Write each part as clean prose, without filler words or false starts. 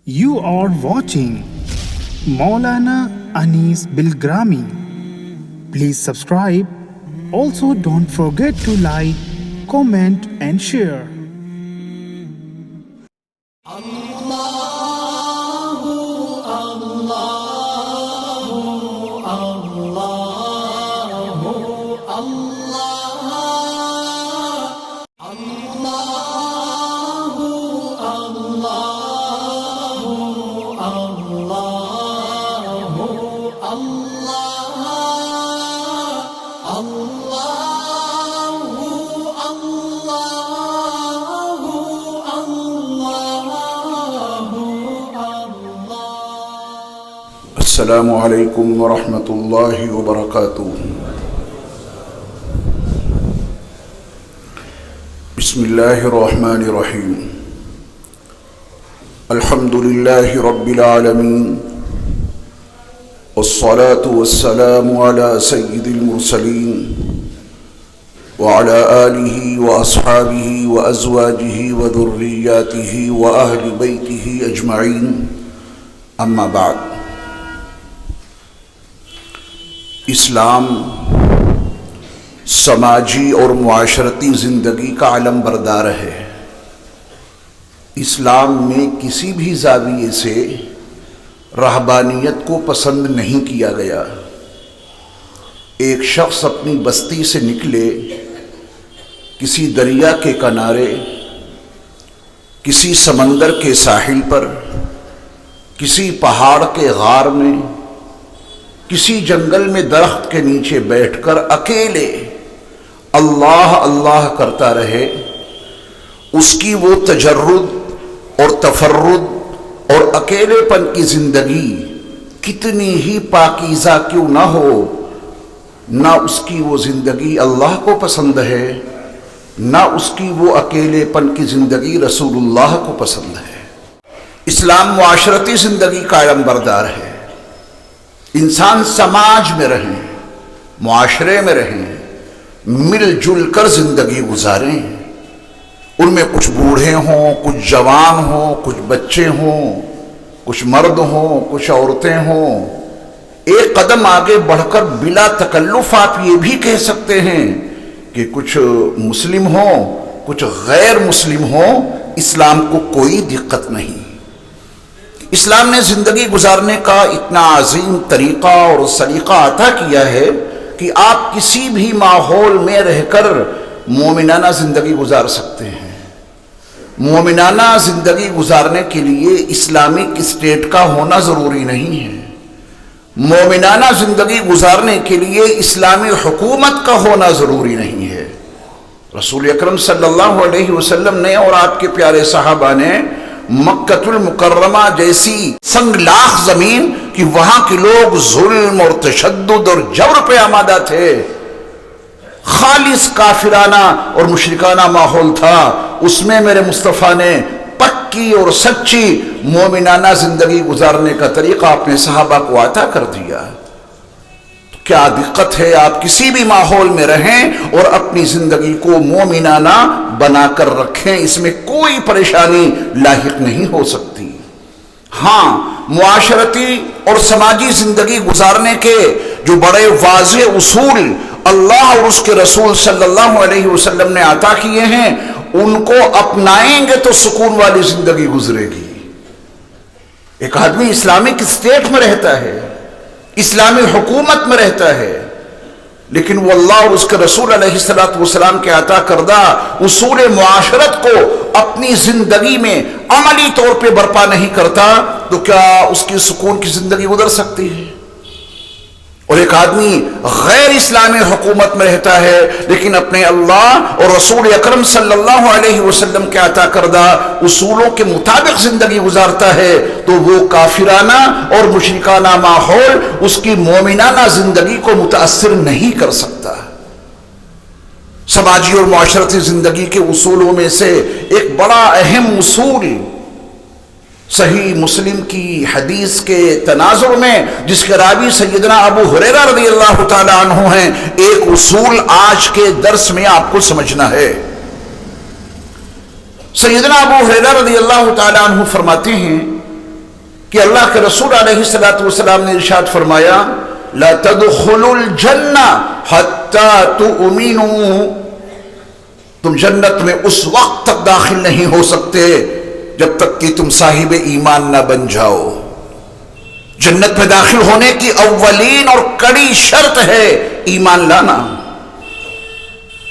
You are watching Maulana Anis Bilgrami. Please subscribe. Also, don't forget to like, comment, and share. السلام علیکم ورحمۃ اللہ وبرکاتہ۔ بسم اللہ الرحمن الرحیم۔ الحمد للہ رب العالمین، والصلاة والسلام علی سید المرسلین وعلی آلہ واصحابہ وازواجہ وذریاتہ واہل بیتہ اجمعین، اما بعد۔ اسلام سماجی اور معاشرتی زندگی کا علم بردار ہے۔ اسلام میں کسی بھی زاویے سے رہبانیت کو پسند نہیں کیا گیا۔ ایک شخص اپنی بستی سے نکلے، کسی دریا کے کنارے، کسی سمندر کے ساحل پر، کسی پہاڑ کے غار میں، کسی جنگل میں درخت کے نیچے بیٹھ کر اکیلے اللہ اللہ کرتا رہے، اس کی وہ تجرد اور تفرد اور اکیلے پن کی زندگی کتنی ہی پاکیزہ کیوں نہ ہو، نہ اس کی وہ زندگی اللہ کو پسند ہے، نہ اس کی وہ اکیلے پن کی زندگی رسول اللہ کو پسند ہے۔ اسلام معاشرتی زندگی کا علم بردار ہے۔ انسان سماج میں رہیں، معاشرے میں رہیں، مل جل کر زندگی گزاریں۔ ان میں کچھ بوڑھے ہوں، کچھ جوان ہوں، کچھ بچے ہوں، کچھ مرد ہوں، کچھ عورتیں ہوں۔ ایک قدم آگے بڑھ کر بلا تکلف آپ یہ بھی کہہ سکتے ہیں کہ کچھ مسلم ہوں، کچھ غیر مسلم ہوں، اسلام کو کوئی دقت نہیں۔ اسلام نے زندگی گزارنے کا اتنا عظیم طریقہ اور سلیقہ عطا کیا ہے کہ آپ کسی بھی ماحول میں رہ کر مومنانہ زندگی گزار سکتے ہیں۔ مومنانہ زندگی گزارنے کے لیے اسلامک اسٹیٹ کا ہونا ضروری نہیں ہے۔ مومنانہ زندگی گزارنے کے لیے اسلامی حکومت کا ہونا ضروری نہیں ہے۔ رسول اکرم صلی اللہ علیہ وسلم نے اور آپ کے پیارے صحابہ نے مکہ المکرمہ جیسی سنگلاخ زمین کہ وہاں کے لوگ ظلم اور تشدد اور جبر پہ آمادہ تھے، خالص کافرانہ اور مشرکانہ ماحول تھا، اس میں میرے مصطفیٰ نے پکی اور سچی مومنانہ زندگی گزارنے کا طریقہ اپنے صحابہ کو عطا کر دیا۔ کیا دقت ہے آپ کسی بھی ماحول میں رہیں اور اپنی زندگی کو مومنانہ بنا کر رکھیں، اس میں کوئی پریشانی لاحق نہیں ہو سکتی۔ ہاں، معاشرتی اور سماجی زندگی گزارنے کے جو بڑے واضح اصول اللہ اور اس کے رسول صلی اللہ علیہ وسلم نے عطا کیے ہیں، ان کو اپنائیں گے تو سکون والی زندگی گزرے گی۔ ایک آدمی اسلامک اسٹیٹ میں رہتا ہے، اسلامی حکومت میں رہتا ہے، لیکن وہ اللہ اور اس کے رسول علیہ السلام کے عطا کردہ اصول معاشرت کو اپنی زندگی میں عملی طور پہ برپا نہیں کرتا تو کیا اس کی سکون کی زندگی گزر سکتی ہے؟ اور ایک آدمی غیر اسلامی حکومت میں رہتا ہے لیکن اپنے اللہ اور رسول اکرم صلی اللہ علیہ وسلم کے عطا کردہ اصولوں کے مطابق زندگی گزارتا ہے تو وہ کافرانہ اور مشرکانہ ماحول اس کی مومنانہ زندگی کو متاثر نہیں کر سکتا۔ سماجی اور معاشرتی زندگی کے اصولوں میں سے ایک بڑا اہم اصول صحیح مسلم کی حدیث کے تناظر میں جس کے راوی سیدنا ابو ہریرہ رضی اللہ تعالی عنہ ہیں، ایک اصول آج کے درس میں آپ کو سمجھنا ہے۔ سیدنا ابو ہریرہ رضی اللہ تعالی عنہ فرماتے ہیں کہ اللہ کے رسول علیہ السلام نے ارشاد فرمایا لا تدخلوا الجنہ حتی تؤمنوا، تم جنت میں اس وقت تک داخل نہیں ہو سکتے جب تک کہ تم صاحب ایمان نہ بن جاؤ۔ جنت میں داخل ہونے کی اولین اور کڑی شرط ہے ایمان لانا۔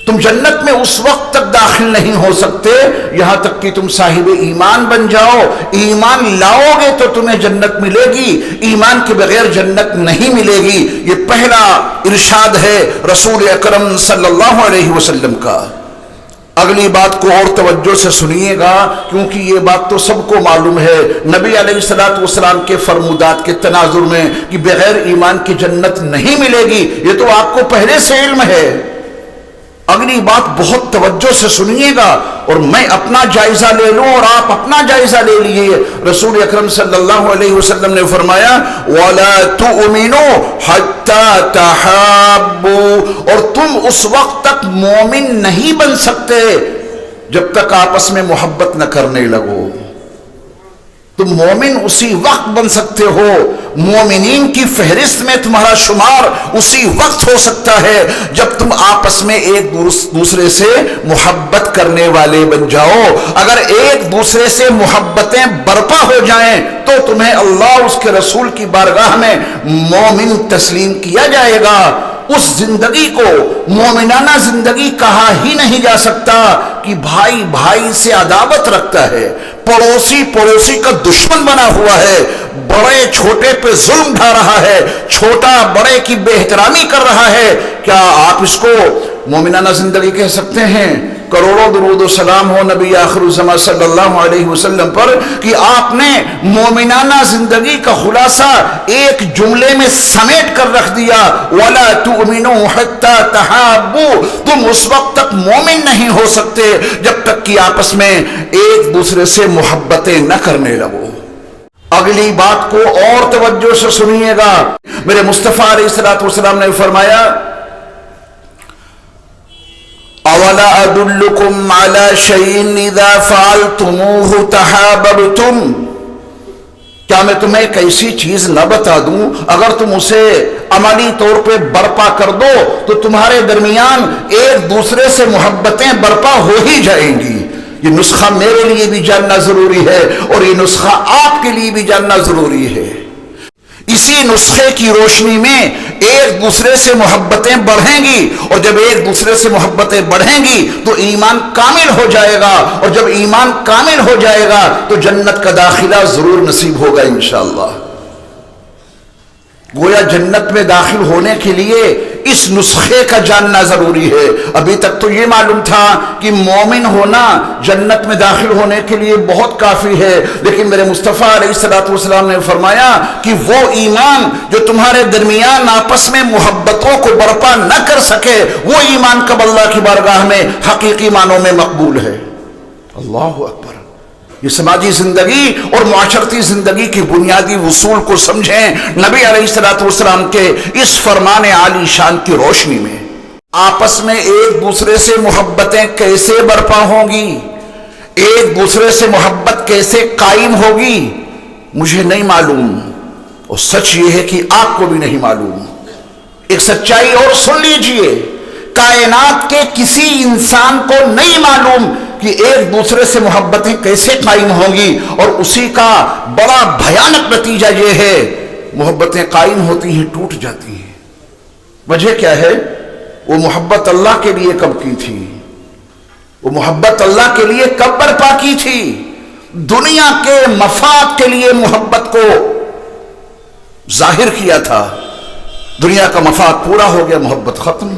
تم جنت میں اس وقت تک داخل نہیں ہو سکتے یہاں تک کہ تم صاحب ایمان بن جاؤ۔ ایمان لاؤ گے تو تمہیں جنت ملے گی، ایمان کے بغیر جنت نہیں ملے گی۔ یہ پہلا ارشاد ہے رسول اکرم صلی اللہ علیہ وسلم کا۔ اگلی بات کو اور توجہ سے سنیے گا کیونکہ یہ بات تو سب کو معلوم ہے، نبی علیہ السلام کے فرمودات کے تناظر میں کہ بغیر ایمان کی جنت نہیں ملے گی، یہ تو آپ کو پہلے سے علم ہے۔ اگلی بات بہت توجہ سے سنیے گا اور میں اپنا جائزہ لے لوں اور آپ اپنا جائزہ لے لیجئے۔ رسول اکرم صلی اللہ علیہ وسلم نے فرمایا وَلَا تُؤْمِنُوا حَتَّى تَحَابُّوا، اور تم اس وقت تک مومن نہیں بن سکتے جب تک آپس میں محبت نہ کرنے لگو۔ تم مومن اسی وقت بن سکتے ہو، مومنین کی فہرست میں تمہارا شمار اسی وقت ہو سکتا ہے جب تم آپس میں ایک دوسرے سے محبت کرنے والے بن جاؤ۔ اگر ایک دوسرے سے محبتیں برپا ہو جائیں تو تمہیں اللہ اس کے رسول کی بارگاہ میں مومن تسلیم کیا جائے گا۔ اس زندگی کو مومنانہ زندگی کہا ہی نہیں جا سکتا کہ بھائی بھائی سے عداوت رکھتا ہے، پڑوسی پڑوسی کا دشمن بنا ہوا ہے، بڑے چھوٹے پہ ظلم ڈھا رہا ہے، چھوٹا بڑے کی بے احترامی کر رہا ہے۔ کیا آپ اس کو مومنانہ زندگی کہہ سکتے ہیں؟ کروڑوں درود و سلام ہو نبی آخر الزمان صلی اللہ علیہ وسلم پر کہ آپ نے مومنانہ زندگی کا خلاصہ ایک جملے میں سمیٹ کر رکھ دیا وَلَا تُؤْمِنُوا حَتَّى تَحَابُّوا، تم اس وقت تک مومن نہیں ہو سکتے جب تک کہ آپس میں ایک دوسرے سے محبتیں نہ کرنے لگو۔ اگلی بات کو اور توجہ سے سنیے گا، میرے مصطفیٰ علیہ السلام نے فرمایا اولا ادلکم علی شیء اذا فعلتموہ تحاببتم، کیا میں تمہیں ایک ایسی چیز نہ بتا دوں اگر تم اسے عملی طور پہ برپا کر دو تو تمہارے درمیان ایک دوسرے سے محبتیں برپا ہو ہی جائیں گی۔ یہ نسخہ میرے لیے بھی جاننا ضروری ہے اور یہ نسخہ آپ کے لیے بھی جاننا ضروری ہے۔ اسی نسخے کی روشنی میں ایک دوسرے سے محبتیں بڑھیں گی اور جب ایک دوسرے سے محبتیں بڑھیں گی تو ایمان کامل ہو جائے گا اور جب ایمان کامل ہو جائے گا تو جنت کا داخلہ ضرور نصیب ہوگا انشاءاللہ۔ گویا جنت میں داخل ہونے کے لیے اس نسخے کا جاننا ضروری ہے۔ ابھی تک تو یہ معلوم تھا کہ مومن ہونا جنت میں داخل ہونے کے لیے بہت کافی ہے، لیکن میرے مصطفیٰ علیہ السلام نے فرمایا کہ وہ ایمان جو تمہارے درمیان آپس میں محبتوں کو برپا نہ کر سکے وہ ایمان کب اللہ کی بارگاہ میں حقیقی معنوں میں مقبول ہے۔ اللہ اکبر۔ یہ سماجی زندگی اور معاشرتی زندگی کی بنیادی اصول کو سمجھیں نبی علیہ السلام کے اس فرمان عالی شان کی روشنی میں۔ آپس میں ایک دوسرے سے محبتیں کیسے برپا ہوں گی، ایک دوسرے سے محبت کیسے قائم ہوگی مجھے نہیں معلوم، اور سچ یہ ہے کہ آپ کو بھی نہیں معلوم۔ ایک سچائی اور سن لیجئے، کائنات کے کسی انسان کو نہیں معلوم کہ ایک دوسرے سے محبتیں کیسے قائم ہوں گی، اور اسی کا بڑا بھیانک نتیجہ یہ ہے محبتیں قائم ہوتی ہیں ٹوٹ جاتی ہیں۔ وجہ کیا ہے؟ وہ محبت اللہ کے لیے کب کی تھی، وہ محبت اللہ کے لیے کب برپا کی تھی؟ دنیا کے مفاد کے لیے محبت کو ظاہر کیا تھا، دنیا کا مفاد پورا ہو گیا محبت ختم۔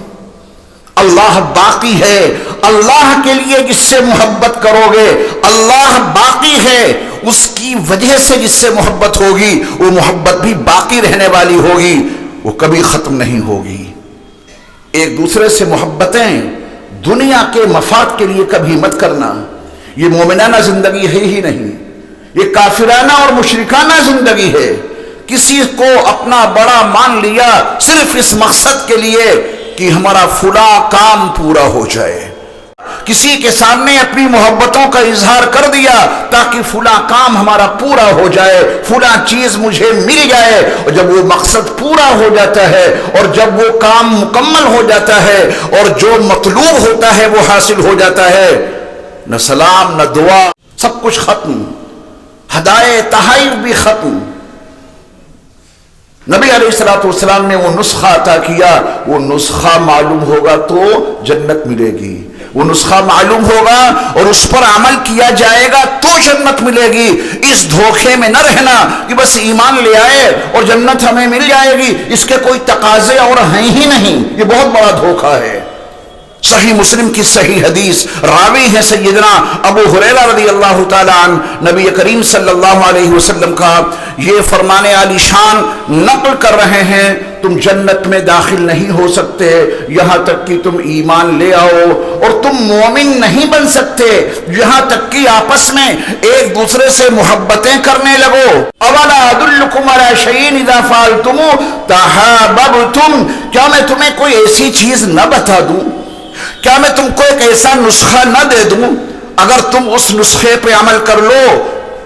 اللہ باقی ہے، اللہ کے لیے جس سے محبت کرو گے اللہ باقی ہے، اس کی وجہ سے جس سے محبت ہوگی وہ محبت بھی باقی رہنے والی ہوگی، وہ کبھی ختم نہیں ہوگی۔ ایک دوسرے سے محبتیں دنیا کے مفاد کے لیے کبھی مت کرنا، یہ مومنانہ زندگی ہے ہی نہیں، یہ کافرانہ اور مشرکانہ زندگی ہے۔ کسی کو اپنا بڑا مان لیا صرف اس مقصد کے لیے کہ ہمارا فلاں کام پورا ہو جائے، کسی کے سامنے اپنی محبتوں کا اظہار کر دیا تاکہ فلاں کام ہمارا پورا ہو جائے، فلاں چیز مجھے مل جائے، اور جب وہ مقصد پورا ہو جاتا ہے اور جب وہ کام مکمل ہو جاتا ہے اور جو مطلوب ہوتا ہے وہ حاصل ہو جاتا ہے، نہ سلام نہ دعا، سب کچھ ختم، ہدایے تحائف بھی ختم۔ نبی علیہ السلام نے وہ نسخہ عطا کیا، وہ نسخہ معلوم ہوگا تو جنت ملے گی، وہ نسخہ معلوم ہوگا اور اس پر عمل کیا جائے گا تو جنت ملے گی۔ اس دھوکے میں نہ رہنا کہ بس ایمان لے آئے اور جنت ہمیں مل جائے گی، اس کے کوئی تقاضے اور ہیں ہی نہیں، یہ بہت بڑا دھوکہ ہے۔ صحیح مسلم کی صحیح حدیث، راوی ہے سیدنا ابو ہریرہ رضی اللہ تعالی عنہ، نبی کریم صلی اللہ علیہ وسلم کا یہ فرمان عالی شان نقل کر رہے ہیں، تم جنت میں داخل نہیں ہو سکتے یہاں تک کہ تم ایمان لے آؤ، اور تم مومن نہیں بن سکتے یہاں تک کہ آپس میں ایک دوسرے سے محبتیں کرنے لگو۔ اولا ادلکم علی شیء اذا فعلتموہ تحاببتم، کیا میں تمہیں کوئی ایسی چیز نہ بتا دوں، کیا میں تم کو ایک ایسا نسخہ نہ دے دوں، اگر تم اس نسخے پہ عمل کر لو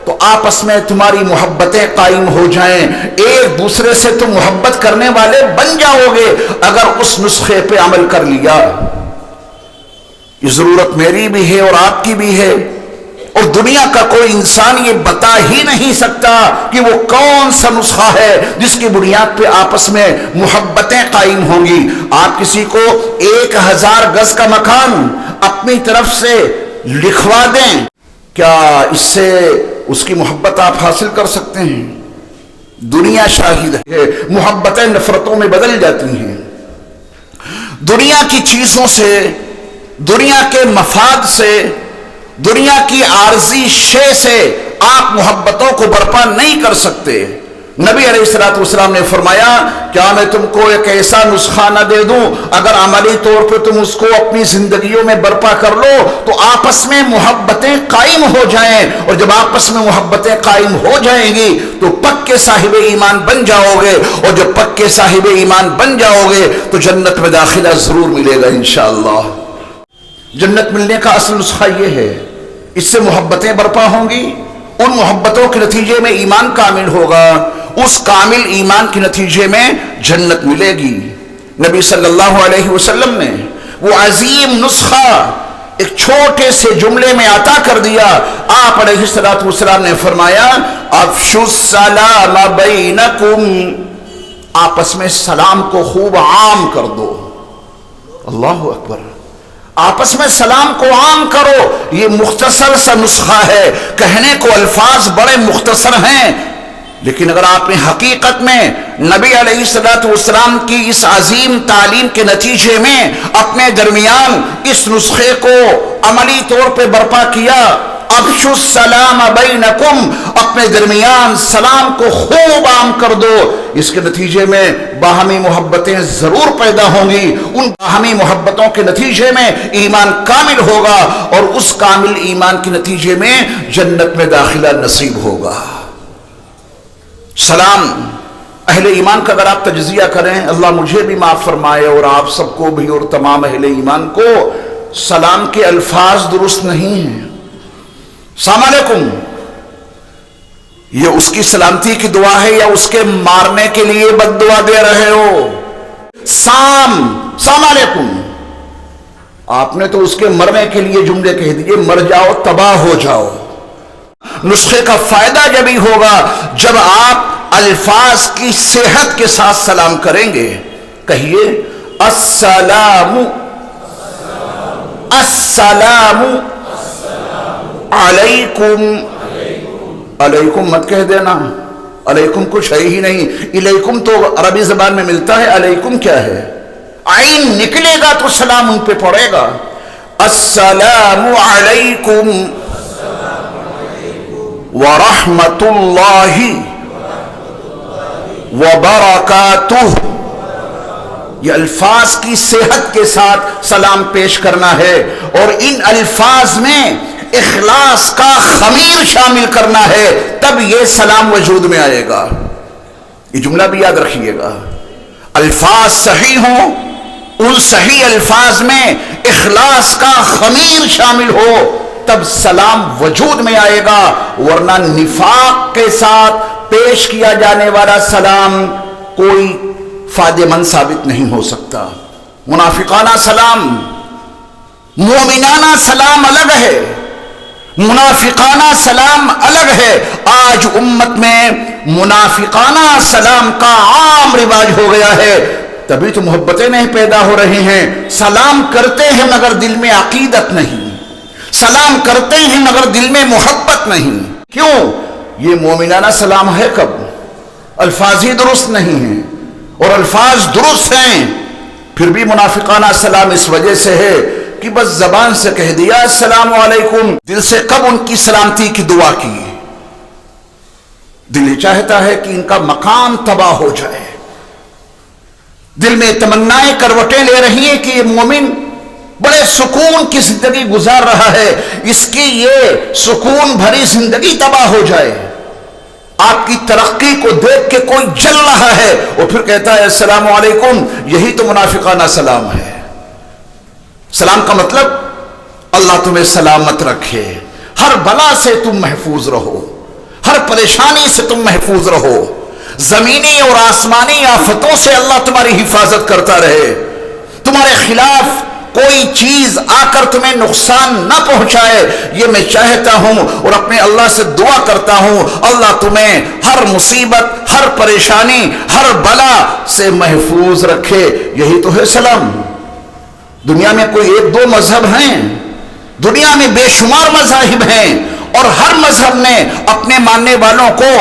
تو آپس میں تمہاری محبتیں قائم ہو جائیں، ایک دوسرے سے تم محبت کرنے والے بن جاؤ گے اگر اس نسخے پہ عمل کر لیا۔ یہ ضرورت میری بھی ہے اور آپ کی بھی ہے، اور دنیا کا کوئی انسان یہ بتا ہی نہیں سکتا کہ وہ کون سا نسخہ ہے جس کی بنیاد پہ آپس میں محبتیں قائم ہوں گی۔ آپ کسی کو 1000 گز کا مکان اپنی طرف سے لکھوا دیں، کیا اس سے اس کی محبت آپ حاصل کر سکتے ہیں؟ دنیا شاہد ہے، محبتیں نفرتوں میں بدل جاتی ہیں۔ دنیا کی چیزوں سے، دنیا کے مفاد سے، دنیا کی عارضی شے سے آپ محبتوں کو برپا نہیں کر سکتے۔ نبی علیہ السلام نے فرمایا، کیا میں تم کو ایک ایسا نسخہ نہ دے دوں اگر عملی طور پہ تم اس کو اپنی زندگیوں میں برپا کر لو تو آپس میں محبتیں قائم ہو جائیں، اور جب آپس میں محبتیں قائم ہو جائیں گی تو پکے صاحب ایمان بن جاؤ گے، اور جب پکے صاحب ایمان بن جاؤ گے تو جنت میں داخلہ ضرور ملے گا انشاءاللہ۔ جنت ملنے کا اصل نسخہ یہ ہے، اس سے محبتیں برپا ہوں گی، ان محبتوں کے نتیجے میں ایمان کامل ہوگا، اس کامل ایمان کے نتیجے میں جنت ملے گی۔ نبی صلی اللہ علیہ وسلم نے وہ عظیم نسخہ ایک چھوٹے سے جملے میں عطا کر دیا۔ آپ علیہ السلام نے فرمایا، افشوا السلام بینکم، آپس میں سلام کو خوب عام کر دو۔ اللہ اکبر، آپس میں سلام کو عام کرو۔ یہ مختصر سا نسخہ ہے، کہنے کو الفاظ بڑے مختصر ہیں، لیکن اگر آپ نے حقیقت میں نبی علیہ السلام کی اس عظیم تعلیم کے نتیجے میں اپنے درمیان اس نسخے کو عملی طور پہ برپا کیا، افشوا السلام بینکم، اپنے درمیان سلام کو خوب عام کر دو، اس کے نتیجے میں باہمی محبتیں ضرور پیدا ہوں گی، ان باہمی محبتوں کے نتیجے میں ایمان کامل ہوگا، اور اس کامل ایمان کے نتیجے میں جنت میں داخلہ نصیب ہوگا۔ سلام اہل ایمان کا اگر آپ تجزیہ کریں، اللہ مجھے بھی معاف فرمائے اور آپ سب کو بھی اور تمام اہل ایمان کو، سلام کے الفاظ درست نہیں ہیں۔ السلام علیکم، یہ اس کی سلامتی کی دعا ہے یا اس کے مارنے کے لیے بد دعا دے رہے ہو؟ السلام علیکم، آپ نے تو اس کے مرنے کے لیے جملے کہہ دیے، مر جاؤ، تباہ ہو جاؤ۔ نسخے کا فائدہ جب ہی ہوگا جب آپ الفاظ کی صحت کے ساتھ سلام کریں گے۔ کہیے السلام السلام علیکم، علیکم مت کہہ دینا، علیکم کچھ ہے ہی نہیں، علیکم تو عربی زبان میں ملتا ہے، علیکم کیا ہے؟ عین نکلے گا تو سلام ان پہ پڑے گا۔ السلام علیکم ورحمۃ اللہ وبرکاتہ، یہ الفاظ کی صحت کے ساتھ سلام پیش کرنا ہے، اور ان الفاظ میں اخلاص کا خمیر شامل کرنا ہے، تب یہ سلام وجود میں آئے گا۔ یہ جملہ بھی یاد رکھیے گا، الفاظ صحیح ہوں ان صحیح الفاظ میں اخلاص کا خمیر شامل ہو تب سلام وجود میں آئے گا، ورنہ نفاق کے ساتھ پیش کیا جانے والا سلام کوئی فائدہ مند ثابت نہیں ہو سکتا۔ منافقانہ سلام، مومنانہ سلام الگ ہے، منافقانہ سلام الگ ہے۔ آج امت میں منافقانہ سلام کا عام رواج ہو گیا ہے، تبھی تو محبتیں نہیں پیدا ہو رہی ہیں۔ سلام کرتے ہیں مگر دل میں عقیدت نہیں، سلام کرتے ہیں مگر دل میں محبت نہیں۔ کیوں؟ یہ مومنانہ سلام ہے کب؟ الفاظ ہی درست نہیں ہیں، اور الفاظ درست ہیں پھر بھی منافقانہ سلام اس وجہ سے ہے کہ بس زبان سے کہہ دیا السلام علیکم، دل سے کب ان کی سلامتی کی دعا کی؟ دل چاہتا ہے کہ ان کا مقام تباہ ہو جائے، دل میں تمنائیں کروٹیں لے رہی ہیں کہ یہ مومن بڑے سکون کی زندگی گزار رہا ہے، اس کی یہ سکون بھری زندگی تباہ ہو جائے۔ آپ کی ترقی کو دیکھ کے کوئی جل رہا ہے اور پھر کہتا ہے السلام علیکم، یہی تو منافقانہ سلام ہے۔ سلام کا مطلب اللہ تمہیں سلامت رکھے، ہر بلا سے تم محفوظ رہو، ہر پریشانی سے تم محفوظ رہو، زمینی اور آسمانی آفتوں سے اللہ تمہاری حفاظت کرتا رہے، تمہارے خلاف کوئی چیز آ کر تمہیں نقصان نہ پہنچائے، یہ میں چاہتا ہوں اور اپنے اللہ سے دعا کرتا ہوں اللہ تمہیں ہر مصیبت، ہر پریشانی، ہر بلا سے محفوظ رکھے۔ یہی تو ہے سلام۔ دنیا میں کوئی ایک دو مذہب ہیں، دنیا میں بے شمار مذاہب ہیں، اور ہر مذہب نے اپنے ماننے والوں کو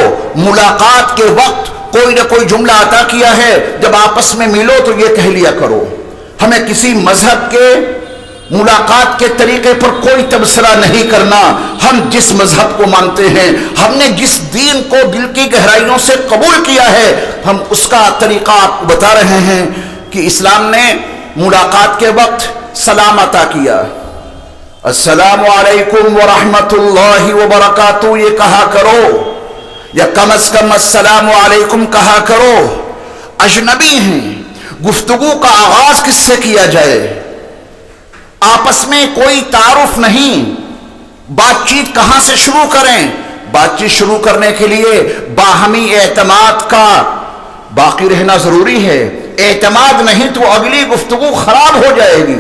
ملاقات کے وقت کوئی نہ کوئی جملہ عطا کیا ہے، جب آپس میں ملو تو یہ کہہ لیا کرو۔ ہمیں کسی مذہب کے ملاقات کے طریقے پر کوئی تبصرہ نہیں کرنا، ہم جس مذہب کو مانتے ہیں، ہم نے جس دین کو دل کی گہرائیوں سے قبول کیا ہے، ہم اس کا طریقہ آپ کو بتا رہے ہیں کہ اسلام نے ملاقات کے وقت سلام عطا کیا، السلام علیکم ورحمۃ اللہ وبرکاتہ یہ کہا کرو، یا کم از کم السلام علیکم کہا کرو۔ اجنبی ہیں، گفتگو کا آغاز کس سے کیا جائے؟ آپس میں کوئی تعارف نہیں، بات چیت کہاں سے شروع کریں؟ بات چیت شروع کرنے کے لیے باہمی اعتماد کا باقی رہنا ضروری ہے۔ اعتماد نہیں تو اگلی گفتگو خراب ہو جائے گی،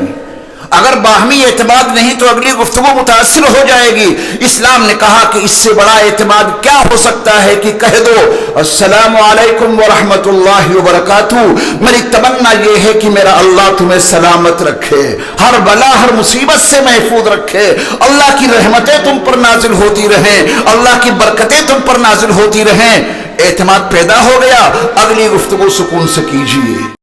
اگر باہمی اعتماد نہیں تو اگلی گفتگو متاثر ہو جائے گی۔ اسلام نے کہا کہ اس سے بڑا اعتماد کیا ہو سکتا ہے کہ کہہ دو السلام علیکم ورحمۃ اللہ وبرکاتہ، میری تمنا یہ ہے کہ میرا اللہ تمہیں سلامت رکھے، ہر بلا ہر مصیبت سے محفوظ رکھے، اللہ کی رحمتیں تم پر نازل ہوتی رہیں، اللہ کی برکتیں تم پر نازل ہوتی رہیں۔ اعتماد پیدا ہو گیا، اگلی گفتگو سکون سے کیجیے۔